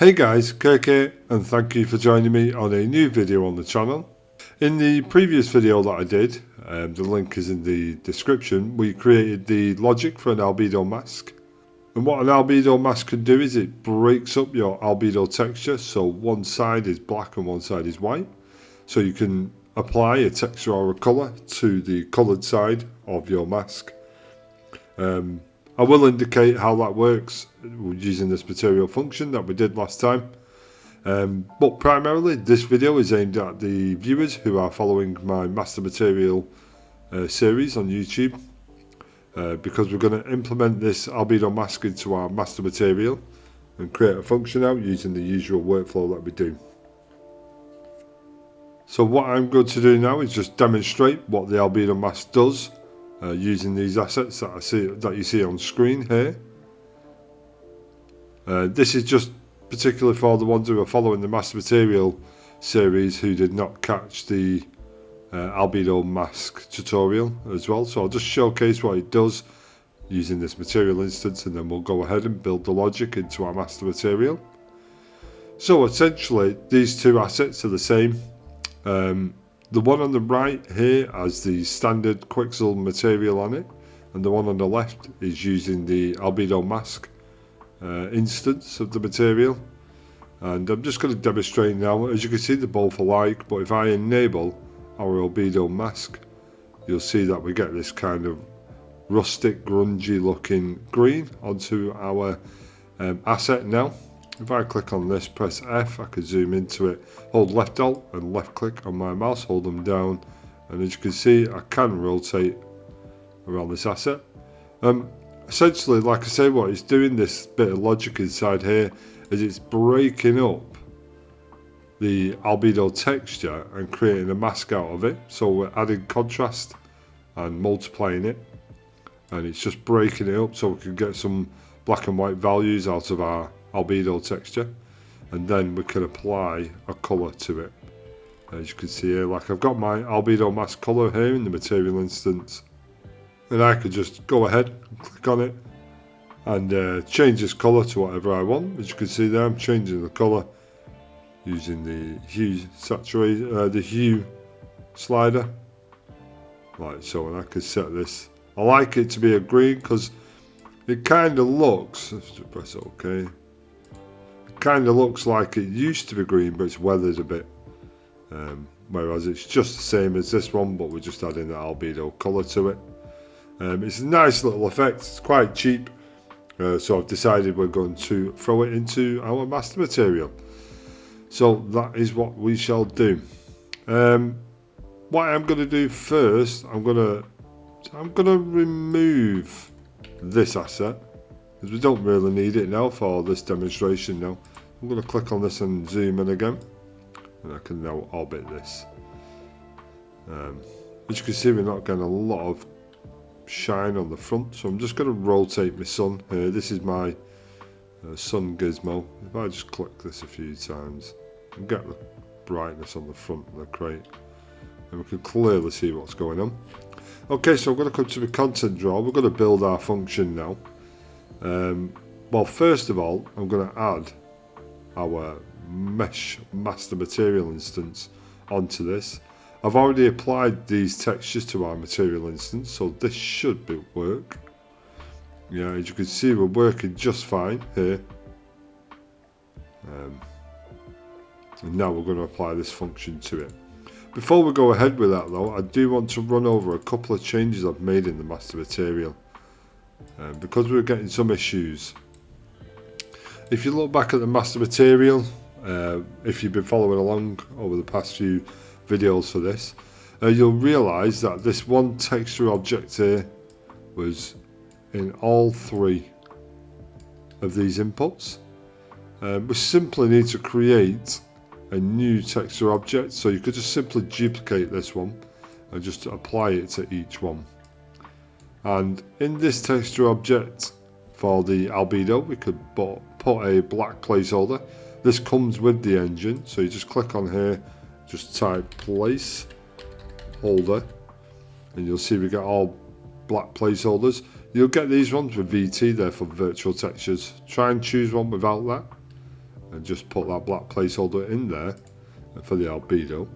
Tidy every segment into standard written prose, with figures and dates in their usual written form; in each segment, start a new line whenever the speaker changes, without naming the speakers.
Hey guys, Kirk here, and thank you for joining me on a new video on the channel. In the previous video that I did, the link is in the description, we created the logic for an albedo mask. And what an albedo mask can do is it breaks up your albedo texture, so one side is black and one side is white. So you can apply a texture or a colour to the coloured side of your mask. I will indicate how that works using this material function that we did last time. But primarily this video is aimed at the viewers who are following my master material series on YouTube, because we're going to implement this albedo mask into our master material and create a function out using the usual workflow that we do. So what I'm going to do now is just demonstrate what the albedo mask does using these assets that you see on screen here. This is just particularly for the ones who are following the master material series who did not catch the albedo mask tutorial as well. So I'll just showcase what it does using this material instance, and then we'll go ahead and build the logic into our master material. So essentially these two assets are the same. The one on the right here has the standard Quixel material on it, and the one on the left is using the Albedo Mask instance of the material. And I'm just going to demonstrate now. As you can see, they're both alike, but if I enable our Albedo Mask, you'll see that we get this kind of rustic, grungy looking green onto our asset now. If I click on this, press F, I can zoom into it, hold left alt and left click on my mouse, hold them down, and as you can see I can rotate around this asset. Essentially, like I say, what it's doing, this bit of logic inside here, is it's breaking up the albedo texture and creating a mask out of it. So we're adding contrast and multiplying it, and it's just breaking it up so we can get some black and white values out of our albedo texture, and then we can apply a colour to it. As you can see here, like I've got my albedo mask colour here in the material instance, and I could just go ahead and click on it and change this colour to whatever I want. As you can see there, I'm changing the colour using the hue the hue slider, like so, and I can set this. I like it to be a green because it kind of looks, let's just press OK, kind of looks like it used to be green, but it's weathered a bit, whereas it's just the same as this one, but we're just adding the albedo colour to it. It's a nice little effect, it's quite cheap, so I've decided we're going to throw it into our master material. So that is what we shall do. What I'm going to do first, I'm going to remove this asset, because we don't really need it now for this demonstration now. I'm going to click on this and zoom in again, and I can now orbit this. As you can see, we're not getting a lot of shine on the front, so I'm just going to rotate my sun here. This is my sun gizmo. If I just click this a few times and get the brightness on the front of the crate, and we can clearly see what's going on. Okay, so I'm going to come to the content drawer. We're going to build our function now. Well, first of all, I'm going to add our mesh master material instance onto this. I've already applied these textures to our material instance, so this should work. Yeah, as you can see, we're working just fine here. And now we're going to apply this function to it. Before we go ahead with that though, I do want to run over a couple of changes I've made in the master material, because we're getting some issues. If you look back at the master material, if you've been following along over the past few videos for this, you'll realise that this one texture object here was in all three of these inputs. We simply need to create a new texture object, so you could just simply duplicate this one and just apply it to each one. And in this texture object for the albedo, we could put a black placeholder. This comes with the engine, so you just click on here, just type place holder, and you'll see we get all black placeholders. You'll get these ones with VT there for virtual textures. Try and choose one without that, and just put that black placeholder in there for the albedo.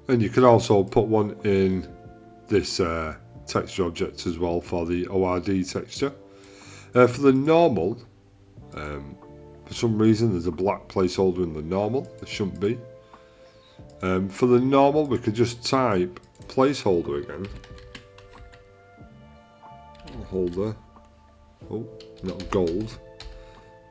And you can also put one in this texture object as well for the ORD texture. For the normal, for some reason there's a black placeholder in the normal. There shouldn't be. For the normal, we could just type placeholder again. Holder. Oh, not gold.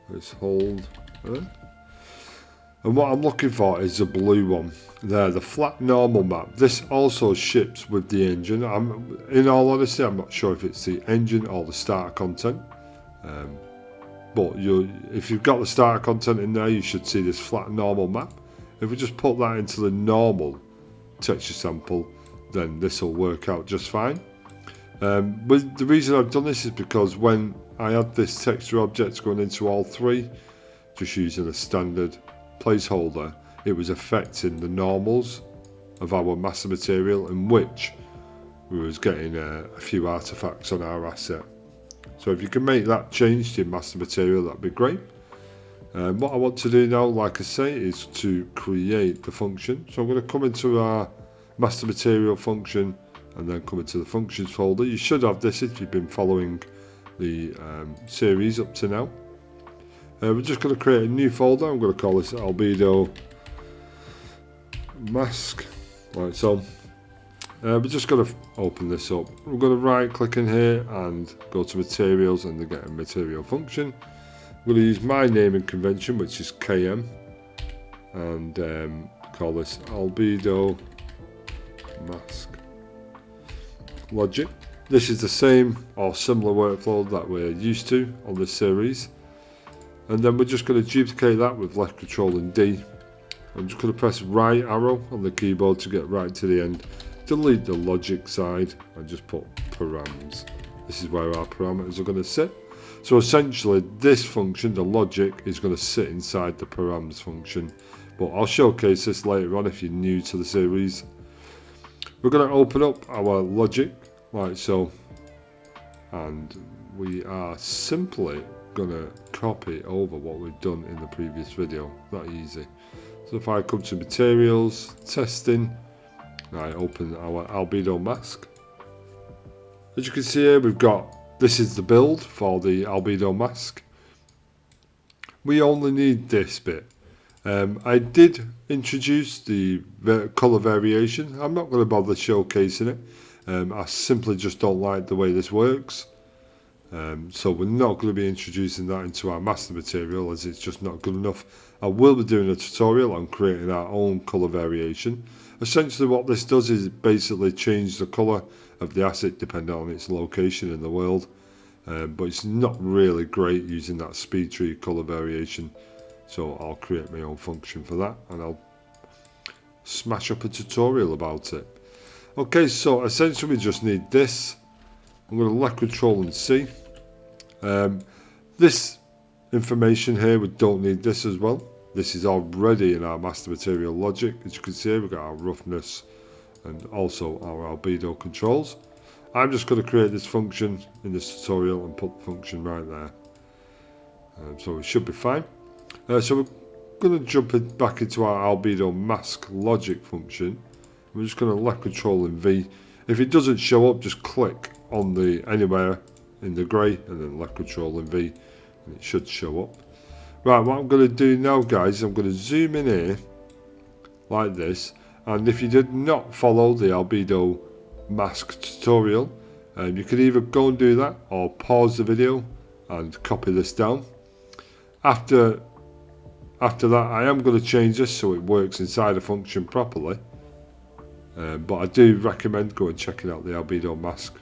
Let's hold. And what I'm looking for is the blue one. There, the flat normal map. This also ships with the engine. In all honesty, I'm not sure if it's the engine or the starter content. But if you've got the starter content in there, you should see this flat normal map. If we just put that into the normal texture sample, then this will work out just fine. But the reason I've done this is because when I had this texture object going into all three, just using a standard placeholder, it was affecting the normals of our master material, in which we was getting a few artifacts on our asset. So if you can make that change to your master material, that'd be great. What I want to do now, like I say, is to create the function. So I'm going to come into our master material function and then come into the functions folder. You should have this if you've been following the series up to now. We're just going to create a new folder. I'm going to call this Albedo Mask, like so. We're just going to open this up. We're going to right click in here and go to materials and then get a material function. I'm going to use my naming convention, which is KM, and call this Albedo Mask Logic. This is the same or similar workflow that we're used to on this series. And then we're just going to duplicate that with left control and D. I'm just going to press right arrow on the keyboard to get right to the end. Delete the logic side and just put params. This is where our parameters are going to sit. So essentially this function, the logic, is going to sit inside the params function. But I'll showcase this later on if you're new to the series. We're going to open up our logic like so. And we are simply going to copy over what we've done in the previous video. That easy. So if I come to materials, testing, I open our Albedo Mask. As you can see here, we've got, this is the build for the Albedo Mask. We only need this bit. I did introduce the colour variation. I'm not going to bother showcasing it. I simply just don't like the way this works. So we're not going to be introducing that into our master material, as it's just not good enough. I will be doing a tutorial on creating our own colour variation. Essentially what this does is basically change the colour of the asset depending on its location in the world. But it's not really great using that speed tree colour variation. So I'll create my own function for that and I'll smash up a tutorial about it. Okay, so essentially we just need this. I'm going to left control and C. This information here, we don't need this as well. This is already in our master material logic. As you can see here, we've got our roughness and also our albedo controls. I'm just going to create this function in this tutorial and put the function right there. So it should be fine. So we're going to jump back into our Albedo Mask logic function. We're just going to left control and V. If it doesn't show up, just click on the anywhere in the grey and then left control and V and it should show up. Right, what I'm going to do now, guys, I'm going to zoom in here like this, and if you did not follow the Albedo Mask tutorial, you could either go and do that or pause the video and copy this down. After that, I am going to change this so it works inside a function properly, but I do recommend going and checking out the Albedo Mask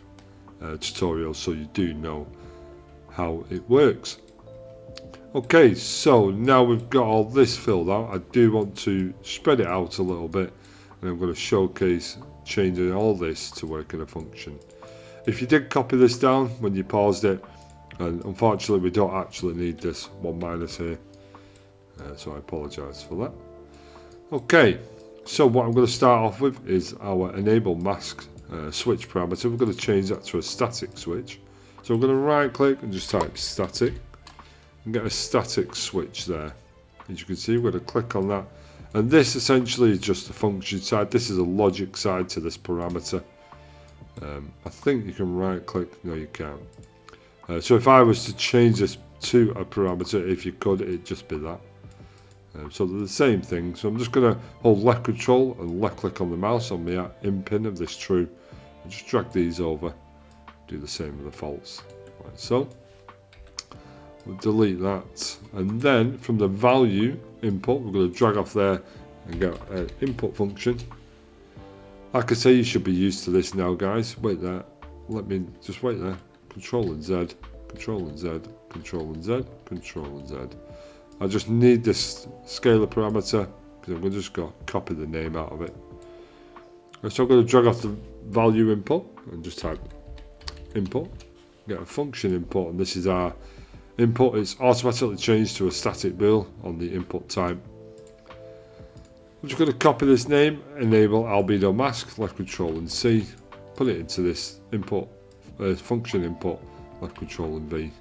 tutorial so you do know how it works. Okay, so now we've got all this filled out, I do want to spread it out a little bit, and I'm going to showcase changing all this to work in a function. If you did copy this down when you paused it, and unfortunately we don't actually need this one minus here, so I apologise for that. Okay, so what I'm going to start off with is our enable mask switch parameter. We're going to change that to a static switch. So I'm going to right click and just type static and get a static switch there. As you can see, we're going to click on that, and this essentially is just the function side. This is a logic side to this parameter. I think you can right click. No, you can't. So if I was to change this to a parameter, if you could, it'd just be that. So they're the same thing. So I'm just going to hold left control and left click on the mouse on the in pin of this true, and just drag these over. Do the same with the false. Like so. We'll delete that, and then from the value input, we're going to drag off there and get an input function. Like I say, you should be used to this now, guys. Wait there. Let me just wait there. Control and Z, Control and Z, Control and Z, Control and Z. I just need this scalar parameter because I'm going to just go copy the name out of it. So I'm going to drag off the value input and just type input. Get a function input, and this is our input. It's automatically changed to a static bool on the input type. I'm just going to copy this name, enable Albedo Mask, left control and C, put it into this input function input, left control and V,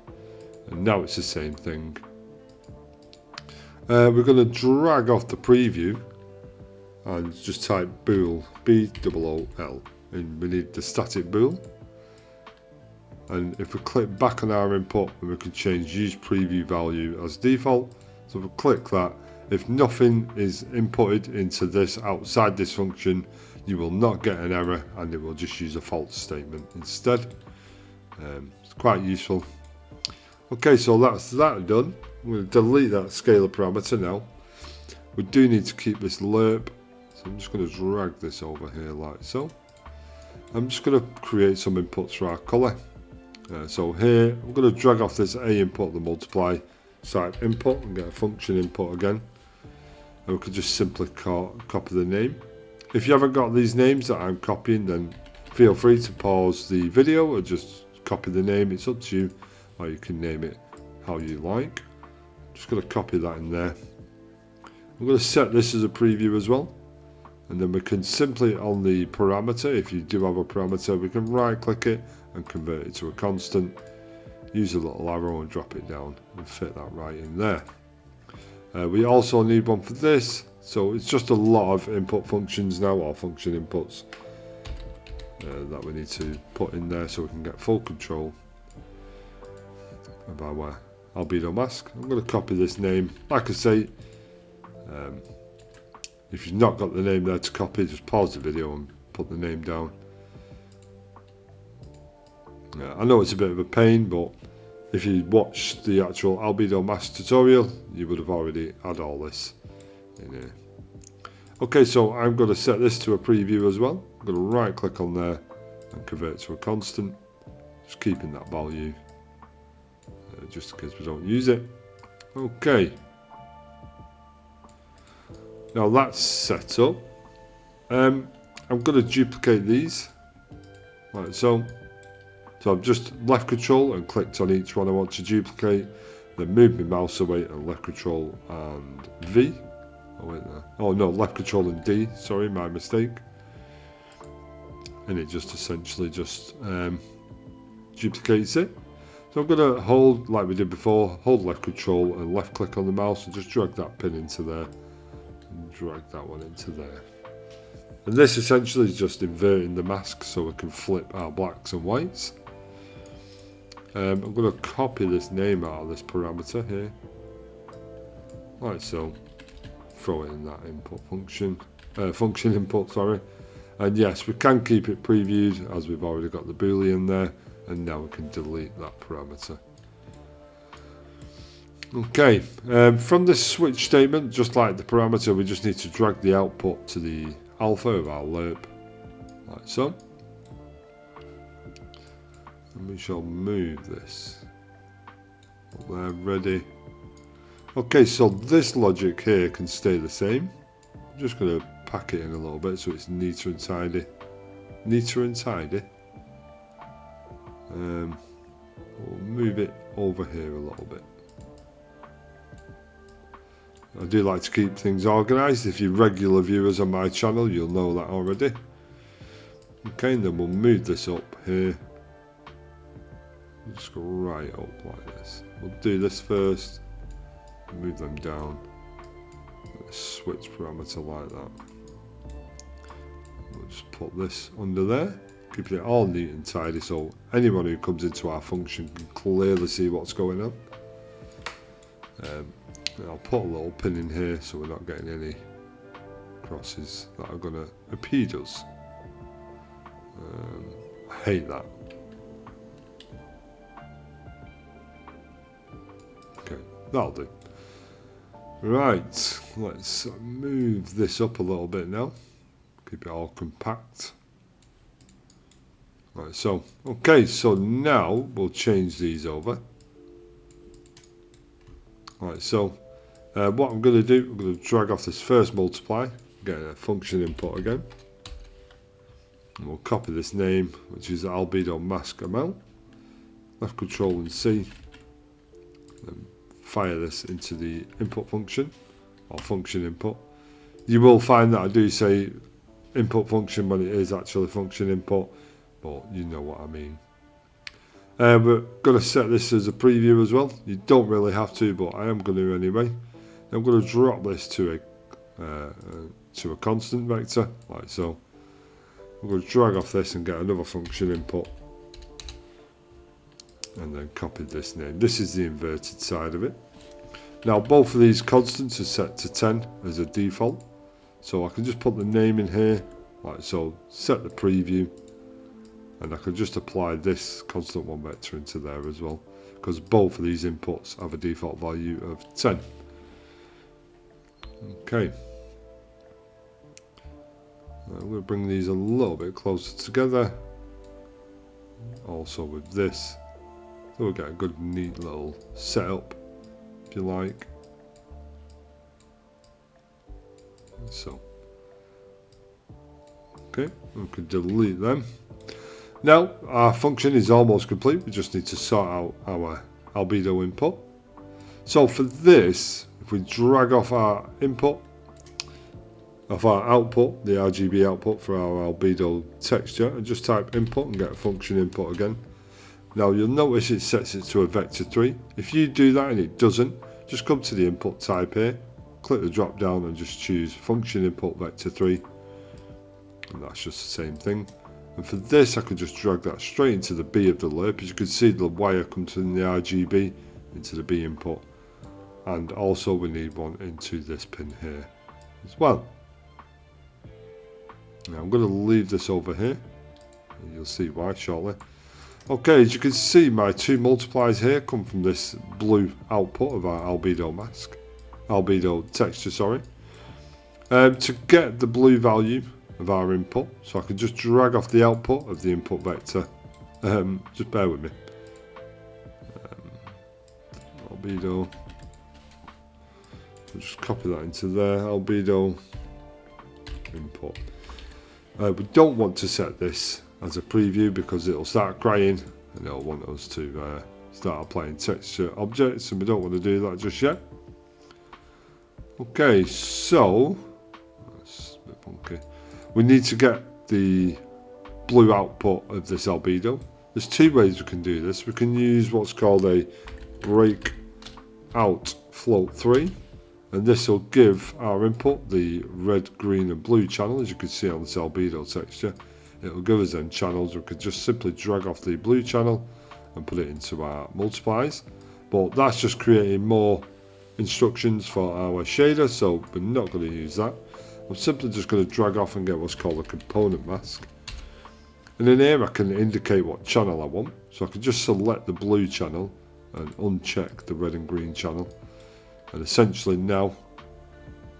and now it's the same thing. We're going to drag off the preview and just type bool, B-O-O-L, and we need the static bool. And if we click back on our input, we can change use preview value as default. So if we click that, if nothing is inputted into this outside this function, you will not get an error, and it will just use a false statement instead. It's quite useful. Okay, so that's that done. I'm going to delete that scalar parameter now. We do need to keep this lerp, so I'm just going to drag this over here like so. I'm just going to create some inputs for our colour. So here, I'm going to drag off this A input, the multiply, type input, and get a function input again. And we could just simply copy the name. If you haven't got these names that I'm copying, then feel free to pause the video or just copy the name. It's up to you, or you can name it how you like. Just going to copy that in there. I'm going to set this as a preview as well. And then we can simply, on the parameter, if you do have a parameter, we can right click it and convert it to a constant. Use a little arrow and drop it down and fit that right in there. We also need one for this, so it's just a lot of input functions now, or function inputs, that we need to put in there so we can get full control of our Albedo Mask. I'm going to copy this name. Like I say, if you've not got the name there to copy, just pause the video and put the name down. I know it's a bit of a pain, but if you watch the actual Albedo Mask tutorial, you would have already had all this in here. Okay, so I'm going to set this to a preview as well. I'm going to right click on there and convert it to a constant, just keeping that value just in case we don't use it. Okay, now that's set up. I'm going to duplicate these like so. So I've just left control and clicked on each one I want to duplicate, then move my mouse away and left control and V. Oh wait there. Oh no, left control and D, sorry, my mistake. And it just essentially just duplicates it. So I'm going to hold, like we did before, hold left control and left click on the mouse and just drag that pin into there. And drag that one into there. And this essentially is just inverting the mask so we can flip our blacks and whites. I'm going to copy this name out of this parameter here, like so, throw it in that input function, function input, sorry. And yes, we can keep it previewed as we've already got the boolean there, and now we can delete that parameter. Okay, from this switch statement, just like the parameter, we just need to drag the output to the alpha of our lerp, like so. And we shall move this up there, ready. Okay, so this logic here can stay the same. I'm just going to pack it in a little bit so it's neater and tidy. Neater and tidy. We'll move it over here a little bit. I do like to keep things organised. If you're regular viewers on my channel, you'll know that already. Okay, and then we'll move this up here. Just go right up like this. We'll do this first. Move them down. switch parameter like that. We'll just put this under there, keeping it all neat and tidy so anyone who comes into our function can clearly see what's going on. I'll put a little pin in here so we're not getting any crosses that are going to impede us. I hate that. Okay, that'll do. Right, let's move this up a little bit now. Keep it all compact. Right, so, okay, so now we'll change these over. Right, so what I'm going to do, I'm going to drag off this first multiply, get a function input again. And we'll copy this name, which is Albedo Mask amount. Left Control and C. And fire this into the input function, or function input. You will find that I do say input function when it is actually function input, but you know what I mean. We're going to set this as a preview as well. You don't really have to, but I am going to anyway. I'm going to drop this to a constant vector, like so. I'm going to drag off this and get another function input, and then copy this name. This is the inverted side of it. Now both of these constants are set to 10 as a default, so I can just put the name in here, like so. Set the preview. And I could just apply this constant 1 vector into there as well, because both of these inputs have a default value of 10. Okay. I'm going to bring these a little bit closer together. Also with this. So we'll get a good neat little setup, if you like. So. Okay, we could delete them. Now, our function is almost complete. We just need to sort out our albedo input. So for this, if we drag off our input, of our output, the RGB output for our albedo texture, and just type input and get a function input again. Now you'll notice it sets it to a vector 3. If you do that and it doesn't, just come to the input type here, click the drop down and just choose function input vector 3. And that's just the same thing. And for this I could just drag that straight into the B of the lerp. As you can see, the wire comes from the RGB into the B input. And also we need one into this pin here as well. Now I'm going to leave this over here. And you'll see why shortly. Okay, as you can see, my two multipliers here come from this blue output of our albedo mask. Albedo texture, sorry. To get the blue value of our input, so I can just drag off the output of the input vector. Just bear with me. Albedo. I'll just copy that into there. Albedo input. We don't want to set this as a preview because it'll start crying and it'll want us to start applying texture objects, and we don't want to do that just yet. Okay, so that's a bit funky. We need to get the blue output of this albedo. There's two ways we can do this. We can use what's called a breakout float 3, and this will give our input the red, green and blue channel, as you can see on this albedo texture. It will give us then channels. We could just simply drag off the blue channel and put it into our multipliers, but that's just creating more instructions for our shader, so we're not going to use that. I'm simply just going to drag off and get what's called a component mask. And in here I can indicate what channel I want. So I can just select the blue channel and uncheck the red and green channel. And essentially now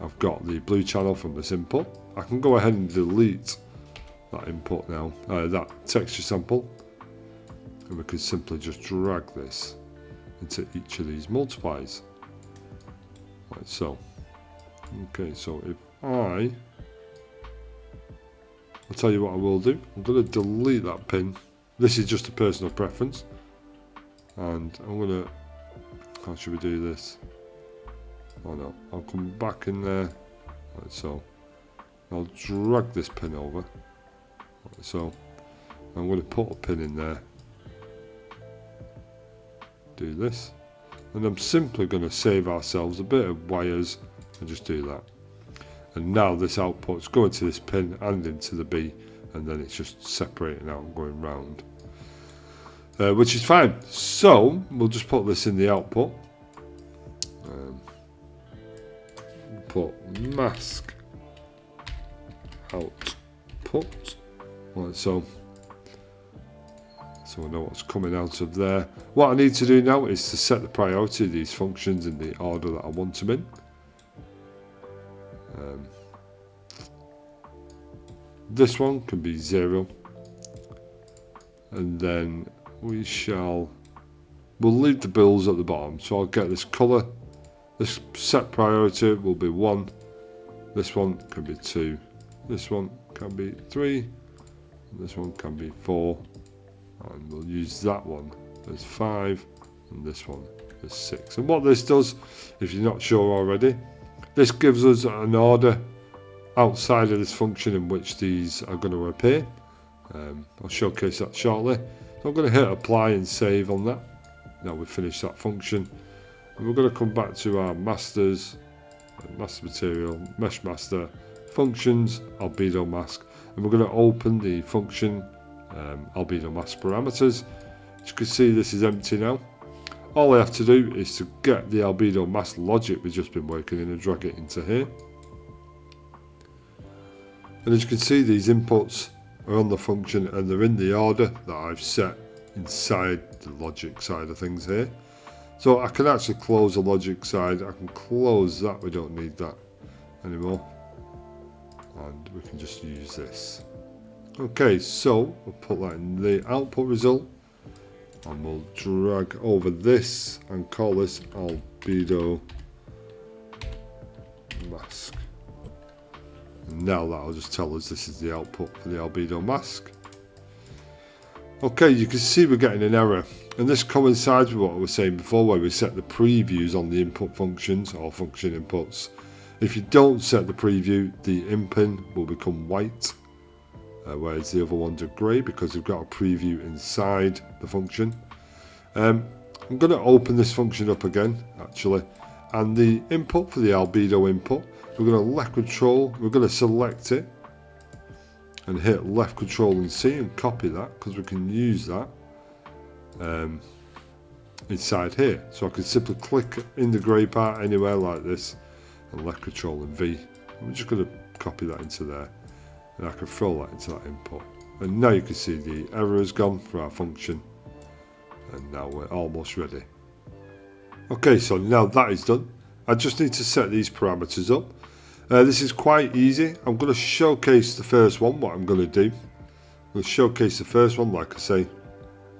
I've got the blue channel from this input. I can go ahead and delete that input now, that texture sample. And we can simply just drag this into each of these multipliers. Like so. Okay, so if I'll tell you what I will do. I'm going to delete that pin. This is just a personal preference. And I'm going to... How should we do this? Oh no. I'll come back in there. Like so. I'll drag this pin over. Like so. I'm going to put a pin in there. Do this. And I'm simply going to save ourselves a bit of wires and just do that. And now this output's going to this pin and into the B, and then it's just separating out and going round, which is fine. So we'll just put this in the output. Put mask output, like so. So I know what's coming out of there. What I need to do now is to set the priority of these functions in the order that I want them in. This one can be 0, and then we'll leave the bills at the bottom. So I'll get this colour. This set priority will be 1. This one can be 2. This one can be 3. And this one can be 4. And we'll use that one as 5. And this one as 6. And what this does, if you're not sure already, this gives us an order outside of this function in which these are going to appear. I'll showcase that shortly. So I'm going to hit apply and save on that. Now we've finished that function. And we're going to come back to our masters, master material, mesh master, functions, albedo mask, and we're going to open the function albedo mask parameters. As you can see, this is empty now. All I have to do is to get the albedo mask logic we've just been working in and drag it into here. And as you can see, these inputs are on the function and they're in the order that I've set inside the logic side of things here. So I can actually close the logic side. I can close that. We don't need that anymore. And we can just use this. Okay, so we'll put that in the output result. And we'll drag over this and call this albedo mask. And now that'll just tell us this is the output for the albedo mask. Okay, you can see we're getting an error, and this coincides with what I was saying before, where we set the previews on the input functions or function inputs. If you don't set the preview, the in-pin will become white, whereas the other ones are grey because we've got a preview inside the function. I'm going to open this function up again, actually, and the input for the albedo input, we're going to left control, we're going to select it, and hit left control and C and copy that, because we can use that inside here. So I can simply click in the grey part anywhere like this and left control and V. I'm just going to copy that into there, and I can throw that into that input. And now you can see the error has gone for our function, and now we're almost ready. Okay, so now that is done, I just need to set these parameters up. This is quite easy. I'm going to showcase the first one, what I'm going to do. We'll showcase the first one, like I say,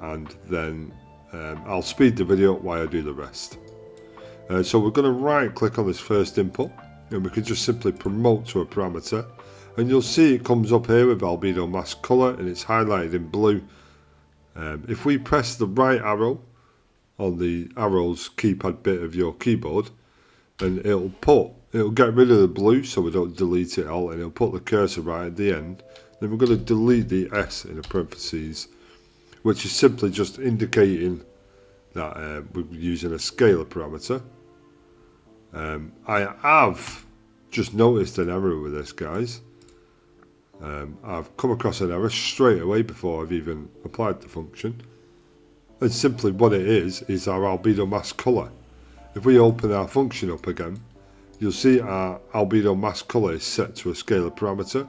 and then I'll speed the video up while I do the rest. So we're going to right click on this first input, and we can just simply promote to a parameter, and you'll see it comes up here with albedo mask color, and it's highlighted in blue. If we press the right arrow on the arrows keypad bit of your keyboard, and it'll get rid of the blue so we don't delete it all, and it'll put the cursor right at the end. Then we're going to delete the S in the parentheses, which is simply just indicating that we're using a scalar parameter. I have just noticed an error with this, guys. I've come across an error straight away before I've even applied the function, and simply what it is our albedo mask color. If we open our function up again, you'll see our albedo mask color is set to a scalar parameter,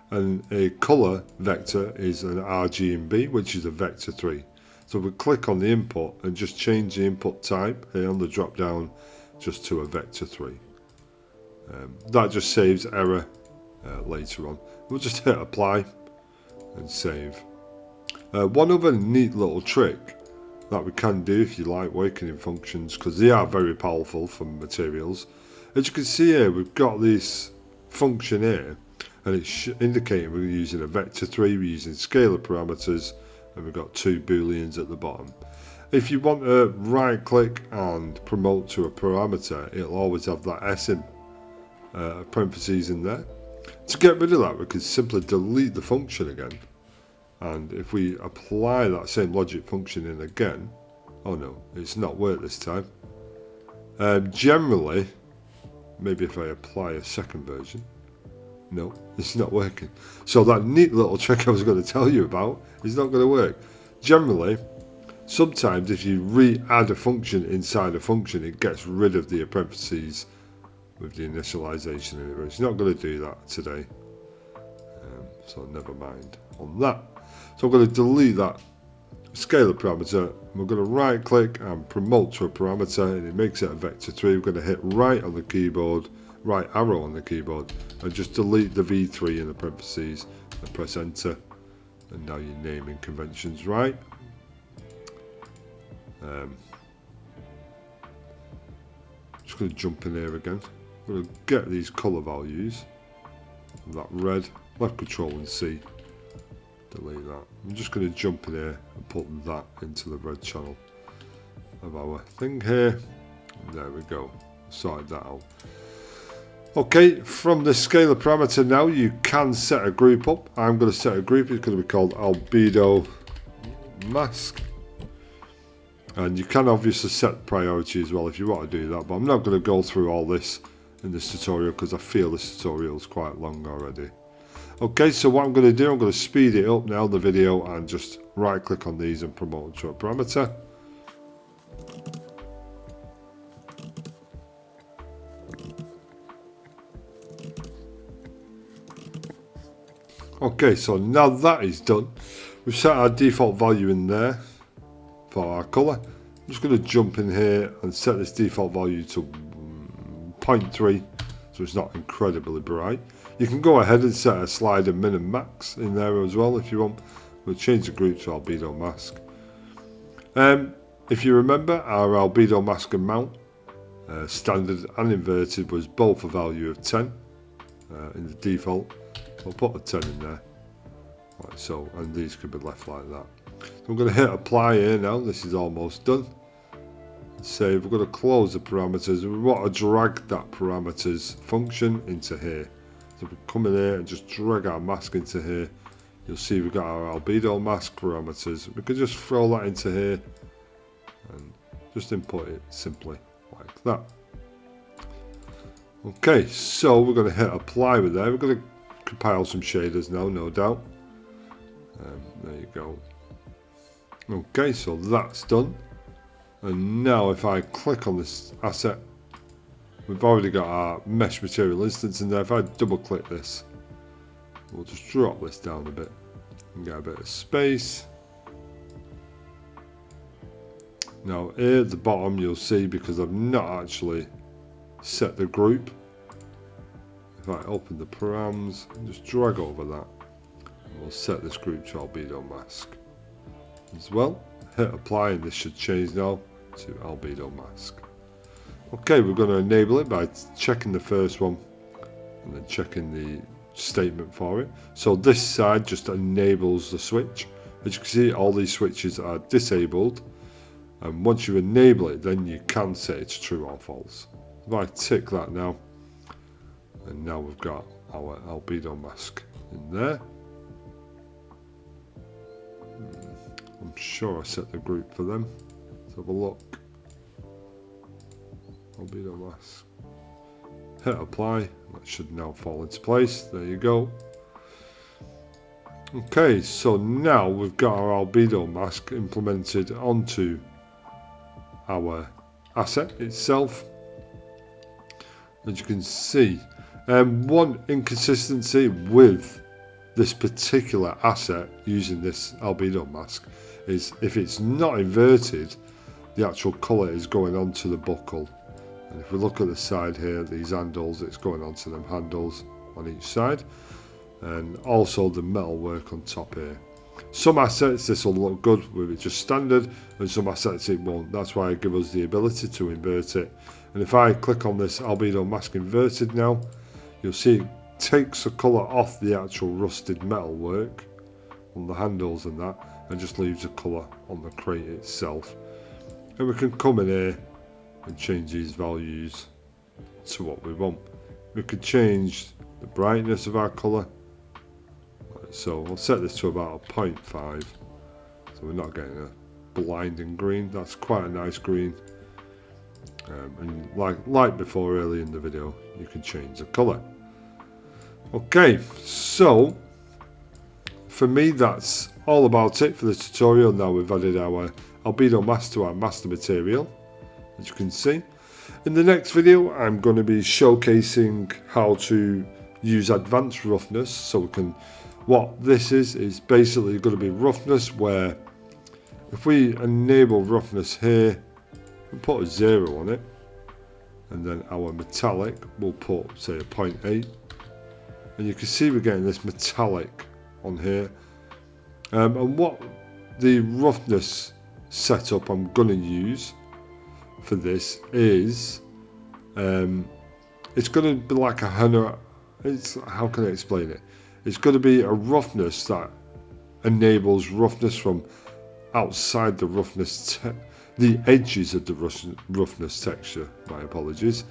and a color vector is an RGB, which is a vector 3. So we click on the input and just change the input type here on the drop down just to a vector 3. That just saves error later on. We'll just hit apply and save. One other neat little trick that we can do if you like working in functions, because they are very powerful from materials. As you can see here, we've got this function here, and it's indicating we're using a vector 3, we're using scalar parameters, and we've got 2 booleans at the bottom. If you want to right click and promote to a parameter, it'll always have that S in parentheses in there. To get rid of that, we can simply delete the function again, and if we apply that same logic function in again, oh no, it's not worked this time. Generally, maybe if I apply a second version, No, it's not working. So that neat little trick I was going to tell you about is not going to work. Generally, sometimes if you re-add a function inside a function, it gets rid of the parentheses with the initialization in it. It's not going to do that today. So never mind on that. So I'm going to delete that scalar parameter. We're going to right click and promote to a parameter, and it makes it a vector 3. We're going to hit right on the keyboard, right arrow on the keyboard, and just delete the v3 in the parentheses and press enter. And now your naming convention's right. Just going to jump in here again. I'm going to get these colour values. That red, left control and C. Delete that. I'm just going to jump in here and put that into the red channel of our thing here. And there we go. Sorted that out. Okay, from the scalar parameter now you can set a group up. I'm going to set a group. It's going to be called Albedo Mask. And you can obviously set priority as well if you want to do that. But I'm not going to go through all this in this tutorial because I feel this tutorial is quite long already. Okay, so what I'm going to do, I'm going to speed it up now, the video, and just right click on these and promote to a parameter. Okay, so now that is done, we've set our default value in there for our colour. I'm just going to jump in here and set this default value to 0.3, so it's not incredibly bright. You can go ahead and set a slider min and max in there as well if you want. We'll change the group to Albedo Mask. If you remember, our Albedo Mask amount, standard and inverted, was both a value of 10 in the default. So I'll put a 10 in there, like so, and these could be left like that. So I'm going to hit apply here now. This is almost done. Save. We're going to close the parameters. We want to drag that parameters function into here. So we come in here and just drag our mask into here. You'll see we've got our Albedo Mask parameters. We can just throw that into here and just input it simply like that. Okay, so we're going to hit apply with there. We're going to compile some shaders now, no doubt. There you go. Okay, so that's done. And now if I click on this asset, we've already got our mesh material instance in there. If I double click this, we'll just drop this down a bit and get a bit of space. Now here at the bottom you'll see, because I've not actually set the group, if I open the params and just drag over that, we'll set this group to Albedo Mask as well. Hit apply and this should change now to Albedo Mask. Okay, we're going to enable it by checking the first one and then checking the statement for it. So this side just enables the switch. As you can see, all these switches are disabled, and once you enable it, then you can set it to true or false. If I tick that now, and now we've got our Albedo Mask in there. I'm sure I set the group for them. Let's have a look. Albedo Mask. Hit apply. That should now fall into place. There you go. Okay, so now we've got our Albedo Mask implemented onto our asset itself. As you can see, one inconsistency with this particular asset using this Albedo Mask is if it's not inverted, the actual colour is going onto the buckle. And if we look at the side here, these handles, it's going onto them handles on each side, and also the metal work on top here. Some assets this will look good with it just standard, and some assets it won't. That's why I give us the ability to invert it. And if I click on this Albedo Mask inverted now, you'll see it takes the colour off the actual rusted metal work on the handles and that, and just leaves the colour on the crate itself. And we can come in here and change these values to what we want. We could change the brightness of our colour. So I'll set this to about a 0.5, so we're not getting a blinding green. That's quite a nice green. And like before earlier in the video, you can change the colour. Okay, so for me that's all about it for the tutorial. Now we've added our Albedo Mask to our master material, as you can see. In the next video I'm going to be showcasing how to use advanced roughness. So we can, what this is basically going to be roughness where if we enable roughness here and put a 0 on it, and then our metallic we'll put say a 0.8, and you can see we're getting this metallic on here. And what the roughness setup I'm going to use for this is it's going to be like a how can I explain it? It's going to be a roughness that enables roughness from outside the roughness, the edges of the roughness texture, my apologies,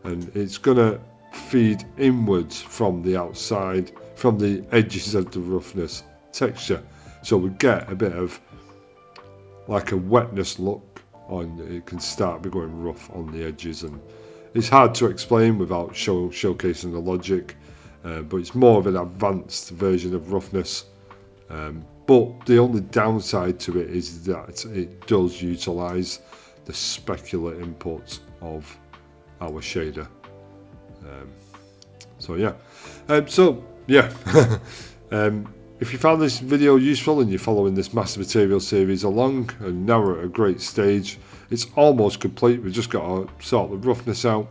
and it's going to feed inwards from the outside, from the edges of the roughness texture, so we get a bit of like a wetness look on it. Can start becoming rough on the edges, and it's hard to explain without showcasing the logic, but it's more of an advanced version of roughness. But the only downside to it is that it does utilize the specular input of our shader. So yeah, if you found this video useful and you're following this master material series along, and now we're at a great stage, it's almost complete. We've just got to sort the roughness out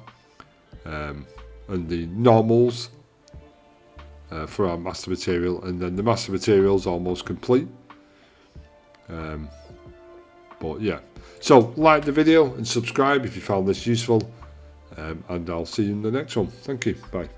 and the normals for our master material, and then the master material is almost complete. But yeah, so like the video and subscribe if you found this useful, and I'll see you in the next one. Thank you, bye.